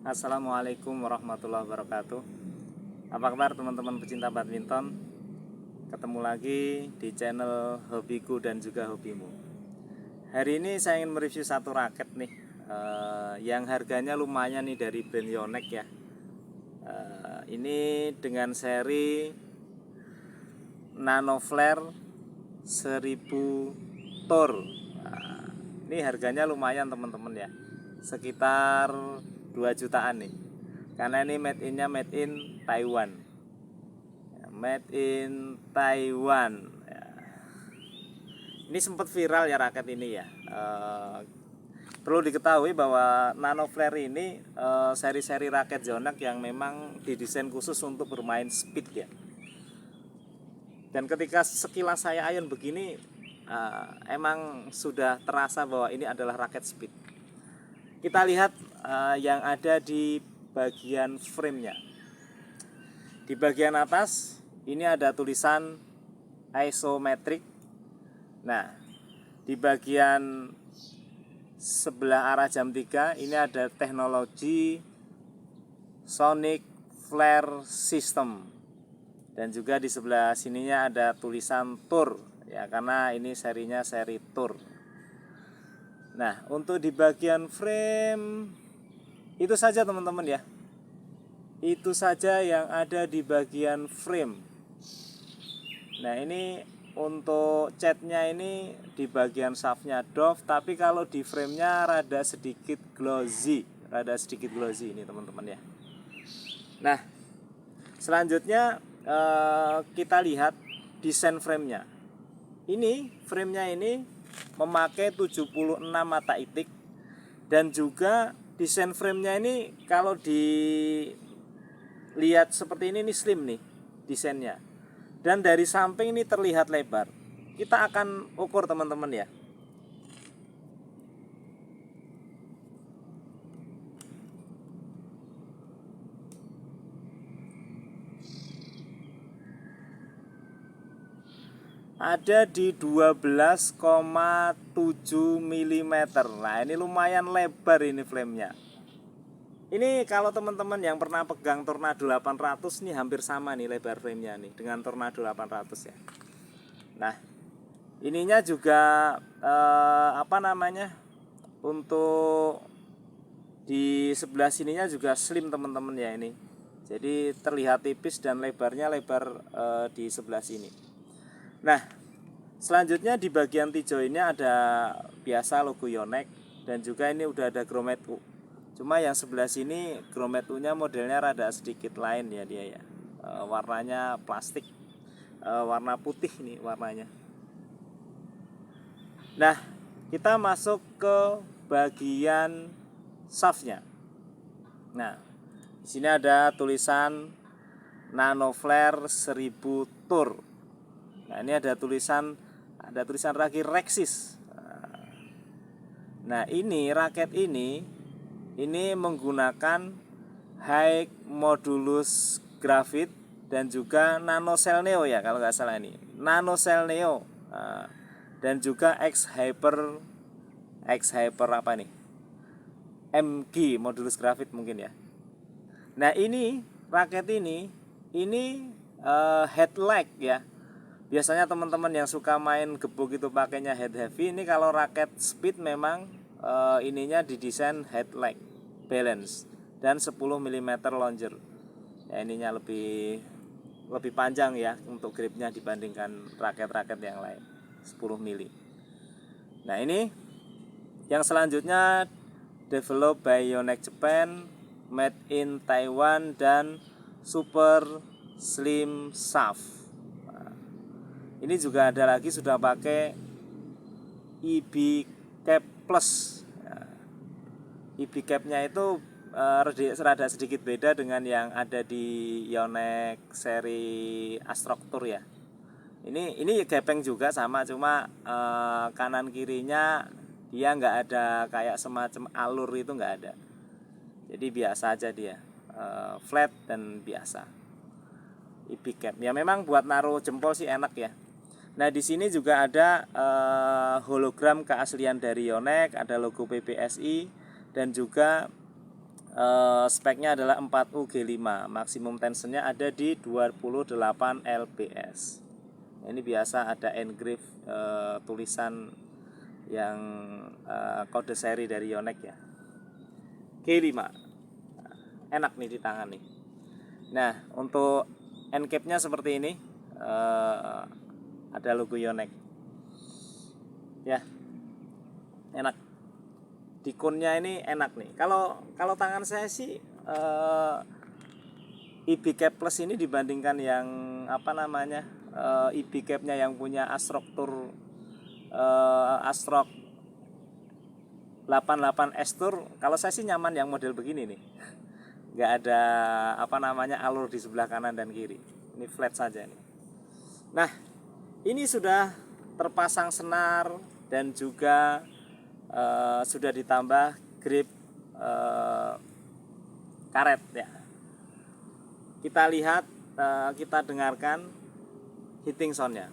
Assalamualaikum warahmatullahi wabarakatuh. Apa kabar teman-teman pecinta badminton? Ketemu lagi di channel Hobiku dan juga Hobimu. Hari ini saya ingin mereview satu raket nih, yang harganya lumayan nih, dari brand Yonex ya. Ini dengan seri Nano Flare 1000 Tour. Ini harganya lumayan teman-teman ya, sekitar 2 jutaan nih, karena ini made in Taiwan. Made in Taiwan ya. Ini sempat viral ya raket ini ya. Perlu diketahui bahwa Nano Flare ini seri-seri raket Yonex yang memang didesain khusus untuk bermain speed ya. Dan ketika sekilas saya ayun begini, emang sudah terasa bahwa ini adalah raket speed. Kita lihat yang ada di bagian frame-nya. Di bagian atas ini ada tulisan isometric. Nah, di bagian sebelah arah jam 3 ini ada teknologi Sonic Flare System. Dan juga di sebelah sininya ada tulisan Tour ya, karena ini serinya seri Tour. Nah, untuk di bagian frame itu saja teman-teman ya. Itu saja yang ada di bagian frame. Nah, ini untuk catnya ini di bagian shaftnya doff, tapi kalau di framenya rada sedikit glossy ini teman-teman ya. Nah, selanjutnya kita lihat desain framenya. Ini framenya ini memakai 76 mata itik, dan juga desain framenya ini kalau dilihat seperti ini slim nih desainnya, dan dari samping ini terlihat lebar. Kita akan ukur teman-teman ya. Ada di 12,7 mm. Nah, ini lumayan lebar ini framenya. Ini kalau teman-teman yang pernah pegang Tornado 800 nih, hampir sama nih lebar framenya nih dengan Tornado 800 ya. Nah, ininya juga untuk di sebelah sininya juga slim teman-teman ya ini. Jadi terlihat tipis dan lebarnya lebar di sebelah sini. Nah, selanjutnya di bagian tijau ini ada biasa logo Yonex, dan juga ini udah ada grommet U. Cuma yang sebelah sini grommet U-nya modelnya rada sedikit lain ya dia ya. Warnanya plastik, warna putih nih warnanya. Nah, kita masuk ke bagian shaftnya. Nah, di sini ada tulisan Nano Flare 1000 Tour. Nah, ini ada tulisan lagi Rexis. Nah, ini raket ini menggunakan high modulus graphite dan juga nano cell neo ya, kalau nggak salah ini nano cell neo. Dan juga X hyper apa nih, MG modulus graphite mungkin ya. Nah, ini raket ini head lag ya. Biasanya teman-teman yang suka main gebuk itu pakainya head heavy. Ini kalau raket speed memang ininya didesain head lag balance dan 10 mm longer. Ya, ininya lebih panjang ya untuk gripnya dibandingkan raket-raket yang lain, 10 mm. Nah, ini yang selanjutnya developed by Yonex Japan, made in Taiwan, dan super slim shaft. Ini juga ada lagi sudah pakai EB cap plus. EB capnya itu rada sedikit beda dengan yang ada di Yonex seri Astructure ya. Ini gepeng juga sama, cuma kanan kirinya dia nggak ada kayak semacam alur, itu nggak ada. Jadi biasa aja dia, flat dan biasa. EB cap ya, memang buat naruh jempol sih enak ya. Nah, di sini juga ada hologram keaslian dari Yonex, ada logo PBSI, dan juga speknya adalah 4UG5, maksimum tensionnya ada di 28 lbs. Ini biasa ada engrave tulisan yang kode seri dari Yonex ya, G5. Enak nih di tangan nih. Nah, untuk end cap-nya seperti ini, ada logo Yonex ya, enak. Dikunnya ini enak nih. Kalau tangan saya sih IB Cap Plus ini dibandingkan yang apa namanya IB Cap-nya yang punya Asrock Tour, Asrock 88S Tour, kalau saya sih nyaman yang model begini nih. Nggak ada apa namanya alur di sebelah kanan dan kiri. Ini flat saja nih. Nah, ini sudah terpasang senar dan juga sudah ditambah grip karet ya. Kita lihat, kita dengarkan hitting soundnya.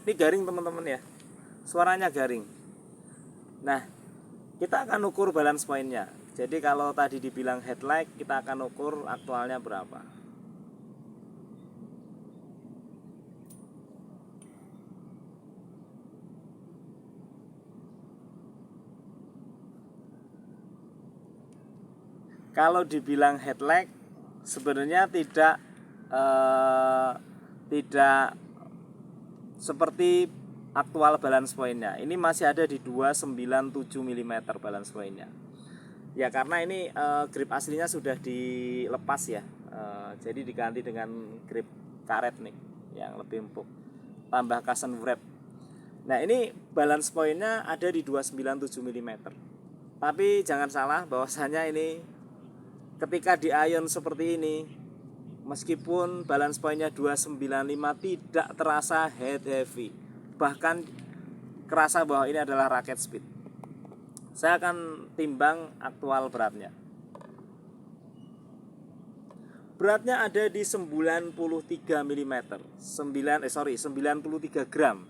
Ini garing teman-teman ya, suaranya garing. Nah, kita akan ukur balance point-nya. Jadi kalau tadi dibilang headlight, kita akan ukur aktualnya berapa. Kalau dibilang headlight, sebenarnya tidak seperti aktual balance point-nya. Ini masih ada di 297 mm balance point-nya. Ya karena ini grip aslinya sudah dilepas ya. Jadi diganti dengan grip karet nih yang lebih empuk. Tambah cushion wrap. Nah, ini balance point-nya ada di 297 mm. Tapi jangan salah bahwasanya ini ketika di ion seperti ini, meskipun balance point-nya 295 tidak terasa head heavy. Bahkan kerasa bahwa ini adalah raket speed. Saya akan timbang aktual beratnya. Beratnya ada di 93 mm. 93 gram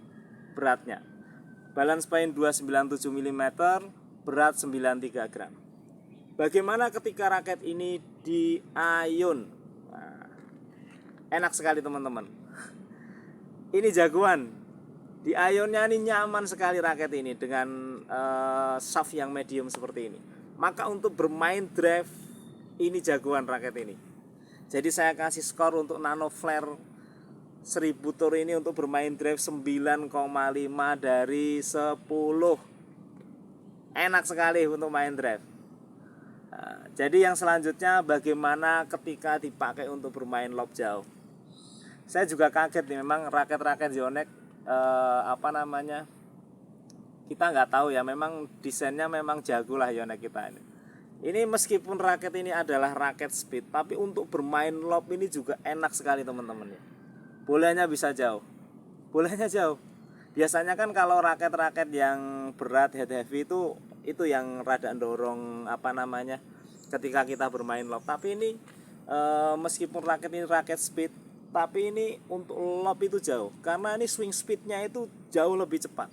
beratnya. Balance point 297 mm, berat 93 gram. Bagaimana ketika raket ini di ion? Nah, enak sekali teman-teman. Ini jagoan. Di ionnya ini nyaman sekali raket ini dengan shaft yang medium seperti ini. Maka untuk bermain drive ini jagoan raket ini. Jadi saya kasih skor untuk Nano Flare 1000 Tour ini untuk bermain drive 9,5 dari 10. Enak sekali untuk main drive. Nah, jadi yang selanjutnya bagaimana ketika dipakai untuk bermain lob jauh. Saya juga kaget nih, memang raket-raket Yonex kita nggak tahu ya, memang desainnya memang jago lah Yonex kita ini. Ini meskipun raket ini adalah raket speed, tapi untuk bermain lob ini juga enak sekali teman-teman ya. Bolanya bisa jauh, bolanya jauh. Biasanya kan kalau raket-raket yang berat head heavy itu yang rada dorong ketika kita bermain lob. Tapi ini meskipun raket ini raket speed, tapi ini untuk lob itu jauh, karena ini swing speednya itu jauh lebih cepat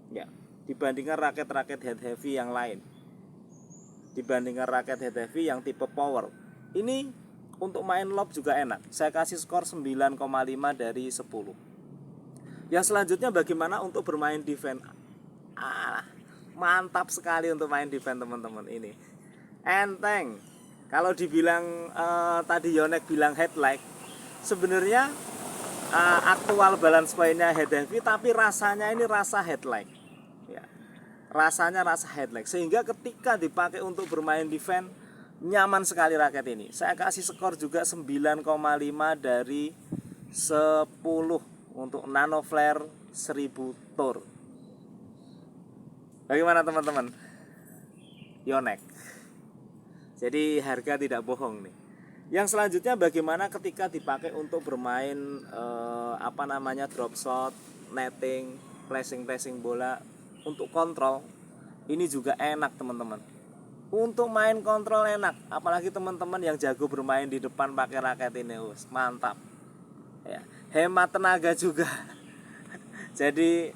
ya dibandingkan raket-raket head heavy yang lain. Dibandingkan raket head heavy yang tipe power, ini untuk main lob juga enak. Saya kasih skor 9,5 dari 10. Yang selanjutnya bagaimana untuk bermain defense. Mantap sekali untuk main defense teman-teman. Ini enteng. Kalau dibilang tadi Yonex bilang headlight, sebenarnya aktual balance point-nya head heavy, tapi rasanya ini rasa headlight ya. Rasanya rasa headlight, sehingga ketika dipakai untuk bermain defense nyaman sekali raket ini. Saya kasih skor juga 9,5 dari 10 untuk Nano Flare 1000 Tour. Bagaimana teman-teman? Yonex. Jadi harga tidak bohong nih. Yang selanjutnya bagaimana ketika dipakai untuk bermain drop shot, netting, flashing bola untuk kontrol. Ini juga enak teman-teman. Untuk main kontrol enak, apalagi teman-teman yang jago bermain di depan pakai raket ini, mantap. Ya, hemat tenaga juga. Jadi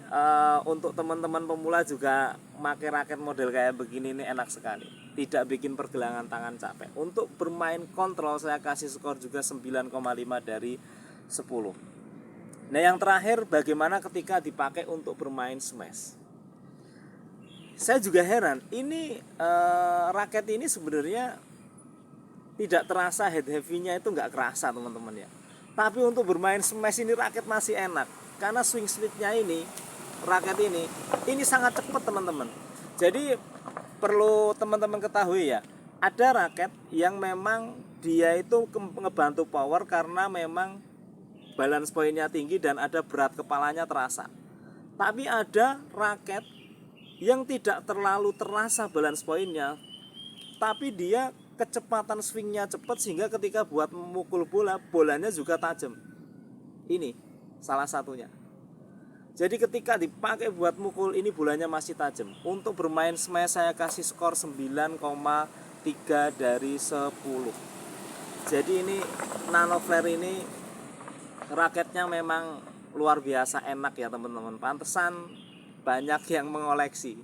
untuk teman-teman pemula juga pakai raket model kayak begini ini enak sekali. Tidak bikin pergelangan tangan capek. Untuk bermain kontrol saya kasih skor juga 9,5 dari 10. Nah yang terakhir, bagaimana ketika dipakai untuk bermain smash. Saya juga heran, ini raket ini sebenarnya tidak terasa head heavy-nya itu nggak kerasa teman-teman ya. Tapi untuk bermain smash ini raket masih enak. Karena swing speed-nya ini, raket ini sangat cepat teman-teman. Jadi perlu teman-teman ketahui ya, ada raket yang memang dia itu ngebantu power karena memang balance poinnya tinggi dan ada berat kepalanya terasa. Tapi ada raket yang tidak terlalu terasa balance poinnya, tapi dia kecepatan swingnya cepat sehingga ketika buat memukul bola, bolanya juga tajam. Ini salah satunya. Jadi ketika dipakai buat mukul ini bolanya masih tajam. Untuk bermain smash saya kasih skor 9,3 dari 10. Jadi ini Nano Flare ini raketnya memang luar biasa enak ya teman-teman. Pantesan banyak yang mengoleksi.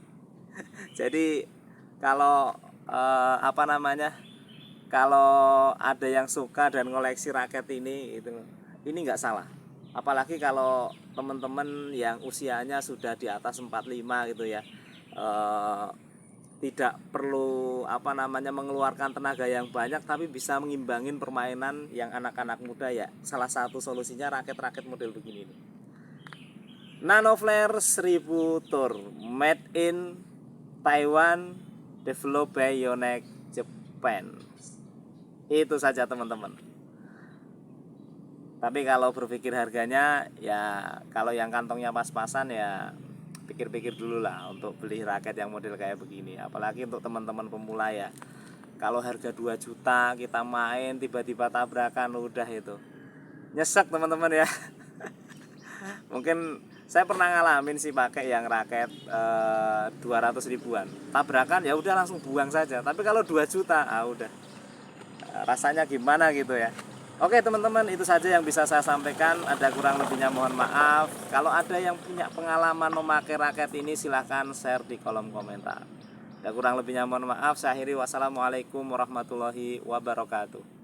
Jadi kalau kalau ada yang suka dan ngoleksi raket ini nggak salah. Apalagi kalau teman-teman yang usianya sudah di atas 45 gitu ya, tidak perlu mengeluarkan tenaga yang banyak tapi bisa mengimbangin permainan yang anak-anak muda ya. Salah satu solusinya raket-raket model begini nih. Nano Flare 1000 Tour, made in Taiwan, developed by Yonex Japan. Itu saja teman-teman. Tapi kalau berpikir harganya ya, kalau yang kantongnya pas-pasan ya pikir-pikir dulu lah untuk beli raket yang model kayak begini. Apalagi untuk teman-teman pemula ya. Kalau harga 2 juta kita main tiba-tiba tabrakan udah itu. Nyesek teman-teman ya. Mungkin saya pernah ngalamin sih pakai yang raket 200 ribuan. Tabrakan ya udah langsung buang saja. Tapi kalau 2 juta udah rasanya gimana gitu ya. Oke teman-teman, itu saja yang bisa saya sampaikan. Ada kurang lebihnya mohon maaf. Kalau ada yang punya pengalaman memakai raket ini silahkan share di kolom komentar. Ada kurang lebihnya mohon maaf. Saya akhiri, wassalamualaikum warahmatullahi wabarakatuh.